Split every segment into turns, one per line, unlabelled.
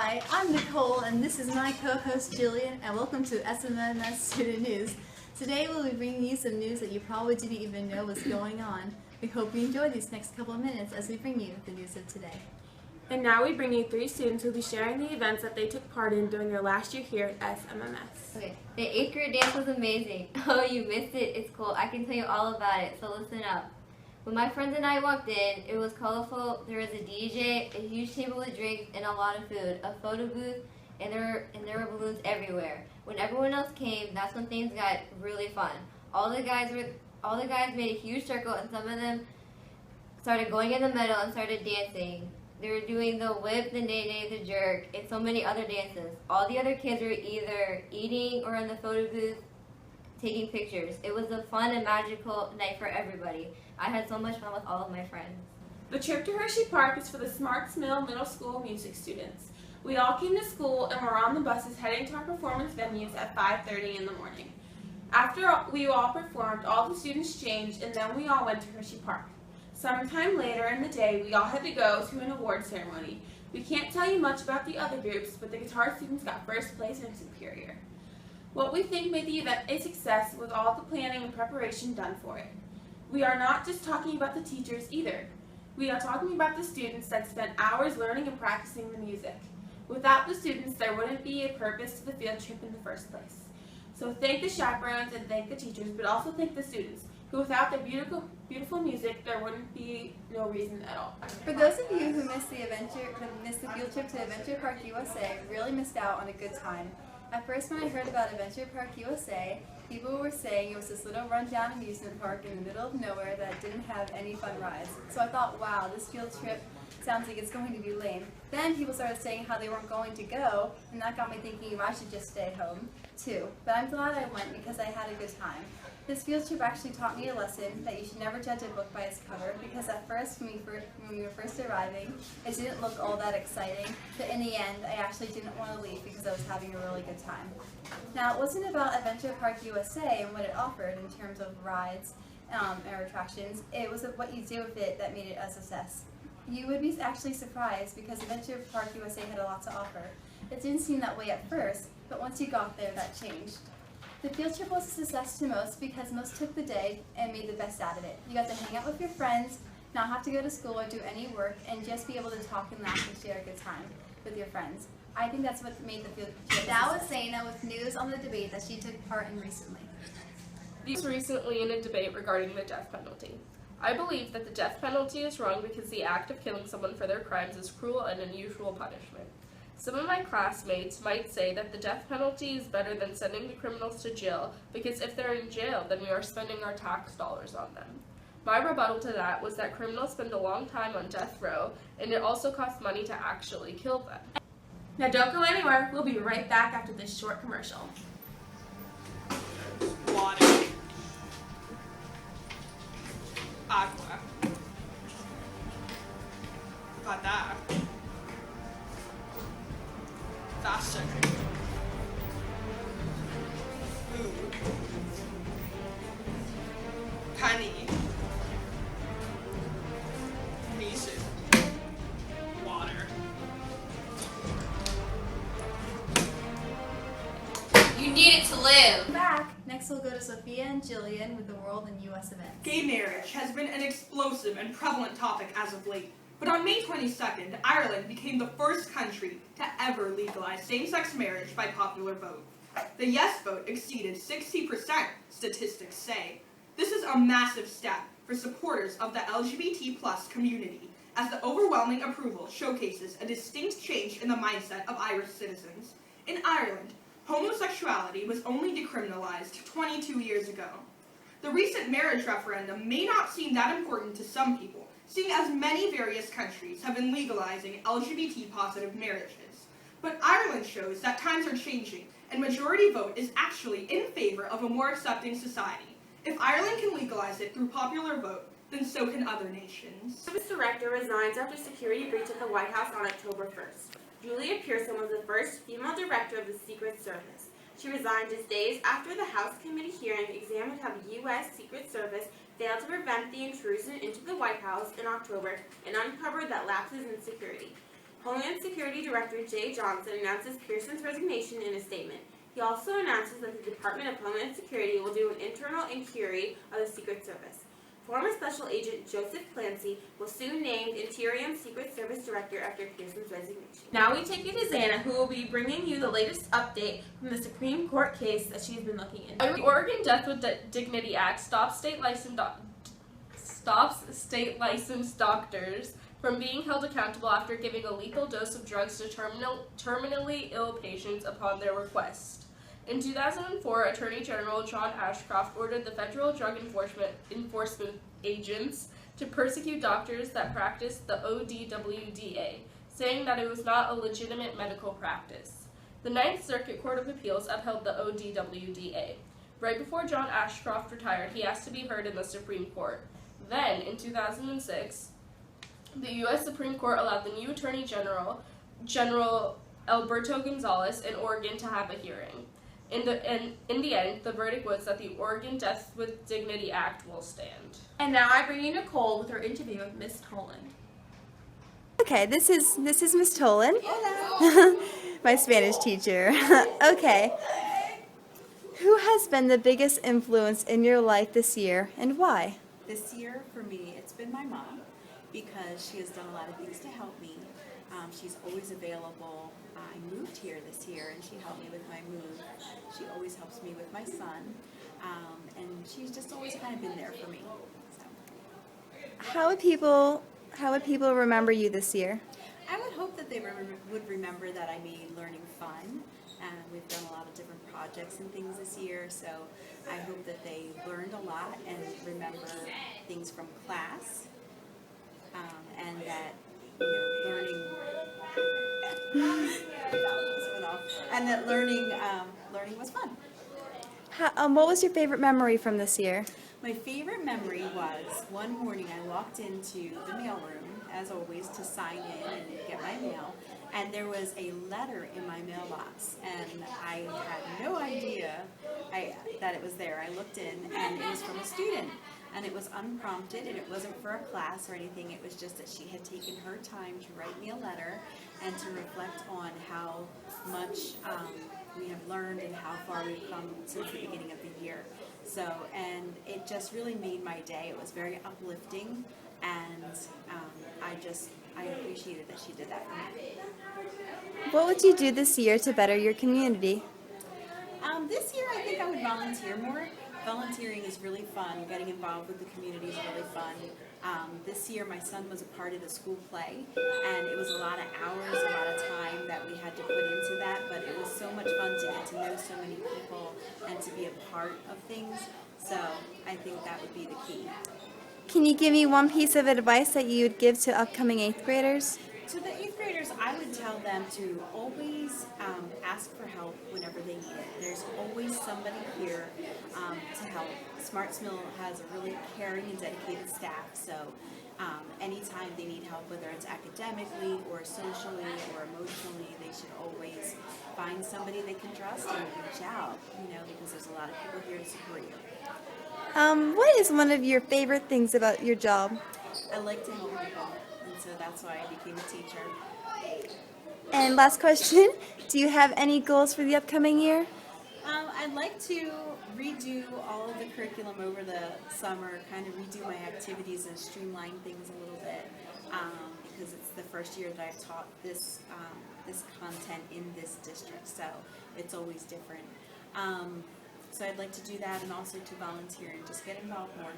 Hi, I'm Nicole, and this is my co-host Jillian, and welcome to SMMS Student News. Today we'll be bringing you some news that you probably didn't even know was going on. We hope you enjoy these next couple of minutes as we bring you the news of today.
And now we bring you 3 students who will be sharing the events that they took part in during their last year here at SMMS.
Okay, the 8th grade dance was amazing. Oh, you missed it? It's cool. I can tell you all about it, so listen up. When my friends and I walked in, it was colorful. There was a DJ, a huge table with drinks, and a lot of food, a photo booth, and there were balloons everywhere. When everyone else came, that's when things got really fun. All the guys made a huge circle, and some of them started going in the middle and started dancing. They were doing the whip, the nae-nae, the jerk, and so many other dances. All the other kids were either eating or in the photo booth taking pictures. It was a fun and magical night for everybody. I had so much fun with all of my friends.
The trip to Hershey Park is for the Smarts Mill Middle School music students. We all came to school and were on the buses heading to our performance venues at 5:30 in the morning. After we all performed, all the students changed, and then we all went to Hershey Park. Sometime later in the day, we all had to go to an award ceremony. We can't tell you much about the other groups, but the guitar students got first place and Superior. What we think made the event a success was all the planning and preparation done for it. We are not just talking about the teachers either. We are talking about the students that spent hours learning and practicing the music. Without the students, there wouldn't be a purpose to the field trip in the first place. So thank the chaperones and thank the teachers, but also thank the students, who without their beautiful music, there wouldn't be no reason at all.
For those of you who missed the field trip to Adventure Park USA, really missed out on a good time. At first, when I heard about Adventure Park USA, people were saying it was this little rundown amusement park in the middle of nowhere that didn't have any fun rides. So I thought, wow, this field trip sounds like it's going to be lame. Then people started saying how they weren't going to go, and that got me thinking I should just stay home too. But I'm glad I went because I had a good time. This field trip actually taught me a lesson that you should never judge a book by its cover, because at first, when we were first arriving, it didn't look all that exciting, but in the end, I actually didn't want to leave because I was having a really good time. Now, it wasn't about Adventure Park USA and what it offered in terms of rides or attractions. It was what you did with it that made it a success. You would be actually surprised because Adventure Park USA had a lot to offer. It didn't seem that way at first, but once you got there, that changed. The field trip was a success to most because most took the day and made the best out of it. You got to hang out with your friends, not have to go to school or do any work, and just be able to talk and laugh and share a good time with your friends. I think that's what made the field trip.
That was Zaina with news on the debate that she took part in recently.
These recently in a debate regarding the death penalty. I believe that the death penalty is wrong because the act of killing someone for their crimes is cruel and unusual punishment. Some of my classmates might say that the death penalty is better than sending the criminals to jail because if they're in jail, then we are spending our tax dollars on them. My rebuttal to that was that criminals spend a long time on death row, and it also costs money to actually kill them.
Now don't go anywhere. We'll be right back after this short commercial.
Water. Agua. Got that. Faster. Food. Penny. Music. Water.
You need it to live.
Back. Next we'll go to Sofia and Jillian with the world and U.S. events.
Gay marriage has been an explosive and prevalent topic as of late. But on May 22nd, Ireland became the first country to ever legalize same-sex marriage by popular vote. The yes vote exceeded 60%, statistics say. This is a massive step for supporters of the LGBT+ community, as the overwhelming approval showcases a distinct change in the mindset of Irish citizens. In Ireland, homosexuality was only decriminalized 22 years ago. The recent marriage referendum may not seem that important to some people, seeing as many various countries have been legalizing LGBT-positive marriages. But Ireland shows that times are changing, and majority vote is actually in favor of a more accepting society. If Ireland can legalize it through popular vote, then so can other nations.
Service director resigns after security breach at the White House on October 1st. Julia Pearson was the first female director of the Secret Service. She resigned just days after the House committee hearing examined how the U.S. Secret Service failed to prevent the intrusion into the White House in October and uncovered that lapses in security. Homeland Security Director Jay Johnson announces Pearson's resignation in a statement. He also announces that the Department of Homeland Security will do an internal inquiry of the Secret Service. Former Special Agent Joseph Clancy was soon named Interim Secret Service Director after Pearson's resignation. Now we take you to Zaina, who will be bringing you the latest update from the Supreme Court case that she's been looking into.
The Oregon Death with Dignity Act stops state licensed doctors from being held accountable after giving a lethal dose of drugs to terminally ill patients upon their request. In 2004, Attorney General John Ashcroft ordered the federal drug enforcement agents to persecute doctors that practiced the ODWDA, saying that it was not a legitimate medical practice. The Ninth Circuit Court of Appeals upheld the ODWDA. Right before John Ashcroft retired, he asked to be heard in the Supreme Court. Then, in 2006, the U.S. Supreme Court allowed the new Attorney General, General Alberto Gonzales, in Oregon to have a hearing. In the end, the verdict was that the Oregon Death with Dignity Act will stand.
And now I bring you Nicole with her interview with Miss Toland.
Okay, this is Miss Toland, my Spanish teacher. Okay. Who has been the biggest influence in your life this year and why?
This year, for me, it's been my mom because she has done a lot of things to help me. She's always available. I moved here this year and she helped me with my move. She always helps me with my son. And she's just always kind of been there for me. So.
How would people remember you this year?
I would hope that they would remember that I made learning fun. We've done a lot of different projects and things this year, so I hope that they learned a lot and remember things from class, and that learning was fun.
What was your favorite memory from this year?
My favorite memory was one morning I walked into the mailroom, as always, to sign in and get my mail, and there was a letter in my mailbox, and I had no idea that it was there. I looked in, and it was from a student, and it was unprompted, and it wasn't for a class or anything. It was just that she had taken her time to write me a letter and to reflect on how much we have learned and how far we've come since the beginning of the year. So, and it just really made my day. It was very uplifting, and I appreciated that she did that for me.
What would you do this year to better your community?
This year I think I would volunteer more. Volunteering is really fun. Getting involved with the community is really fun. This year my son was a part of the school play, and it was a lot of hours, a lot of time that we had to put into that, but it was so much fun to get to know so many people and to be a part of things. So I think that would be the key.
Can you give me one piece of advice that you would give to upcoming 8th graders?
To the 8th graders, I would tell them to always ask for help whenever they need it. There's always somebody here to help. Smarts Mill has a really caring and dedicated staff, so anytime they need help, whether it's academically or socially or emotionally, they should always find somebody they can trust and reach out, because there's a lot of people here to support you.
What is one of your favorite things about your job?
I like to help people, and so that's why I became a teacher.
And last question, do you have any goals for the upcoming year?
I'd like to redo all of the curriculum over the summer, kind of redo my activities and streamline things a little bit, because it's the first year that I've taught this content in this district, so it's always different. So I'd like to do that, and also to volunteer and just get involved more.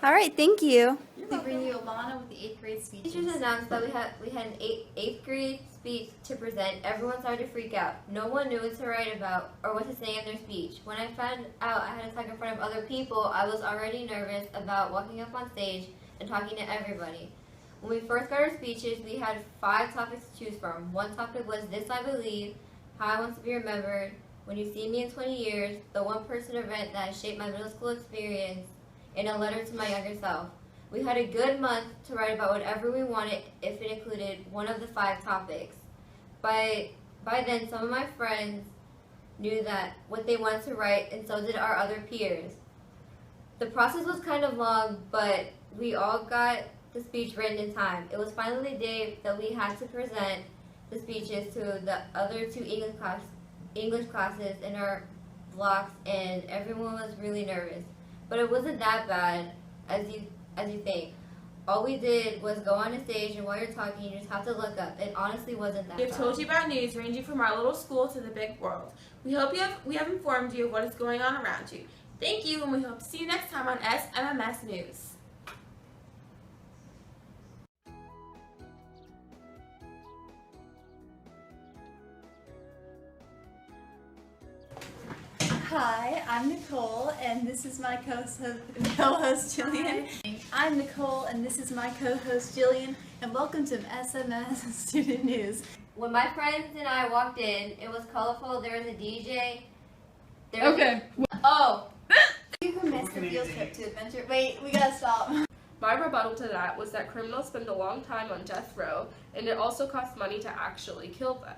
All right, thank you.
We bring you Alanna with the 8th grade speeches.
Teachers announced that we had an 8th grade speech to present. Everyone started to freak out. No one knew what to write about or what to say in their speech. When I found out I had to talk in front of other people, I was already nervous about walking up on stage and talking to everybody. When we first got our speeches, we had 5 topics to choose from. One topic was This I Believe, How I Want to Be Remembered, When You See Me in 20 Years, the one-person event that shaped my middle school experience, and a letter to my younger self. We had a good month to write about whatever we wanted if it included one of the 5 topics. By then, some of my friends knew that what they wanted to write, and so did our other peers. The process was kind of long, but we all got the speech written in time. It was finally the day that we had to present the speeches to the other two English classes in our blocks, and everyone was really nervous. But it wasn't that bad as you think. All we did was go on a stage, and while you're talking, you just have to look up. It honestly wasn't that
We
bad.
have told you about news ranging from our little school to the big world. We hope we have informed you of what is going on around you. Thank you, and we hope to see you next time on SMMS News.
Hi, I'm Nicole, and this is my co-host Jillian. I'm Nicole, and this is my co-host Jillian, and welcome to SMMS Student News.
When my friends and I walked in, it was colorful. There was a DJ.
Oh! You who missed the field trip to adventure. Wait, we gotta stop.
My rebuttal to that was that criminals spend a long time on death row, and it also costs money to actually kill them.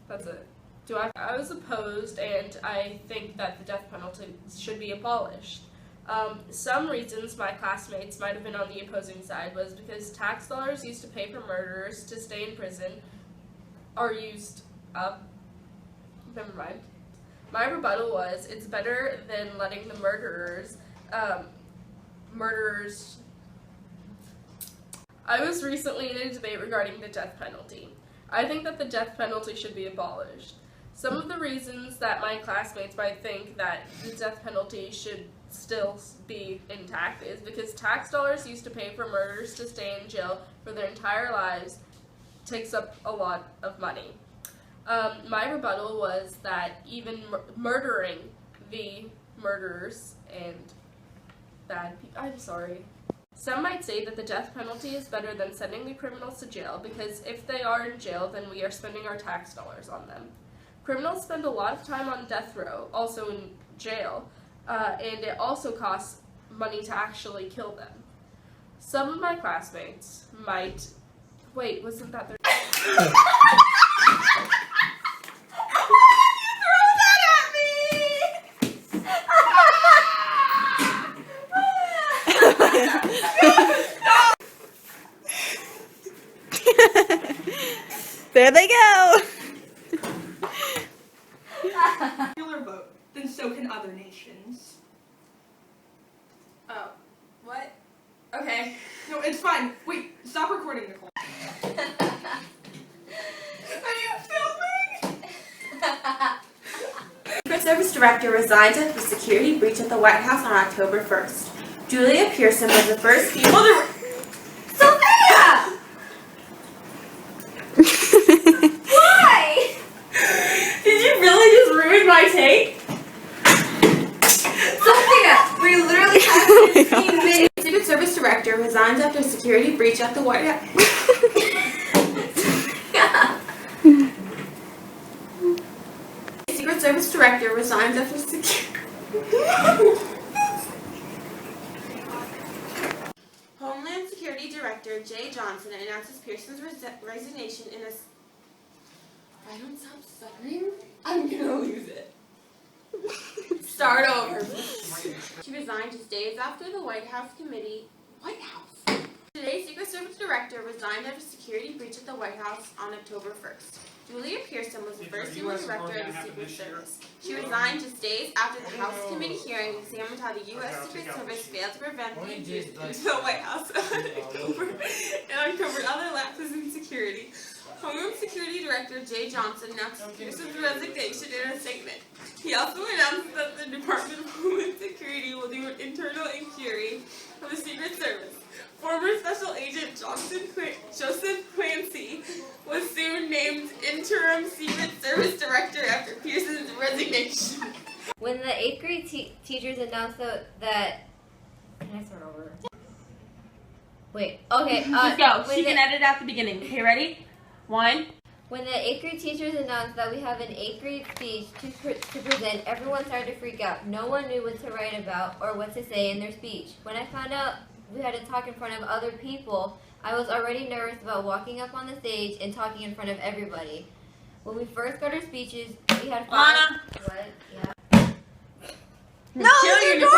That's it. I was opposed, and I think that the death penalty should be abolished. Some reasons my classmates might have been on the opposing side was because tax dollars used to pay for murderers to stay in prison are used up. Never mind. My rebuttal was it's better than letting the murderers. I was recently in a debate regarding the death penalty. I think that the death penalty should be abolished. Some of the reasons that my classmates might think that the death penalty should still be intact is because tax dollars used to pay for murderers to stay in jail for their entire lives takes up a lot of money. My rebuttal was that even murdering the murderers and bad people, I'm sorry. Some might say that the death penalty is better than sending the criminals to jail because if they are in jail, then we are spending our tax dollars on them. Criminals spend a lot of time on death row, also in jail, and it also costs money to actually kill them. Some of my classmates might... Wait, wasn't that their...
There they go.
Popular vote, then so can other nations.
Oh, what? Okay.
No, it's fine. Wait, stop recording, Nicole. Are you filming?
Secret Service Director resigned after security breach at the White House on October 1st. Julia Pearson was the first female to...
Sophia! Why?
Did you really just ruin my take?
Sophia, we literally have 15 minutes.
Secret Service Director resigned after security breach at the White House. Secret Service Director resigns after Homeland Security Director Jay Johnson announces Pearson's resignation in a... If I don't stop stuttering, I'm gonna lose it. Start over. She resigned just days after the White House committee... White House? Today's Secret Service Director resigned after security breach at the White House on October 1st. Julia Pearson was the first female director of the Secret Service. She resigned just days after the House Committee hearing examined how the U.S. Secret Service failed to prevent the intrusion into the White House and uncovered other lapses in security. Homeland Security Director Jay Johnson announced Pearson's resignation in a statement. He also announced that the Department of Homeland Security will do an internal inquiry of the Secret Service. Former Special Agent Joseph Clancy was soon named Interim Secret Service Director after Pearson's resignation.
When the 8th grade teachers announced that... Can I start over? Wait, okay.
Let's go. She can edit out the beginning. Okay, ready? 1.
When the 8th grade teachers announced that we have an 8th grade speech to present, everyone started to freak out. No one knew what to write about or what to say in their speech. When I found out we had to talk in front of other people, I was already nervous about walking up on the stage and talking in front of everybody. When we first got our speeches, we had fun.
Alanna.
What? Yeah.
No, you're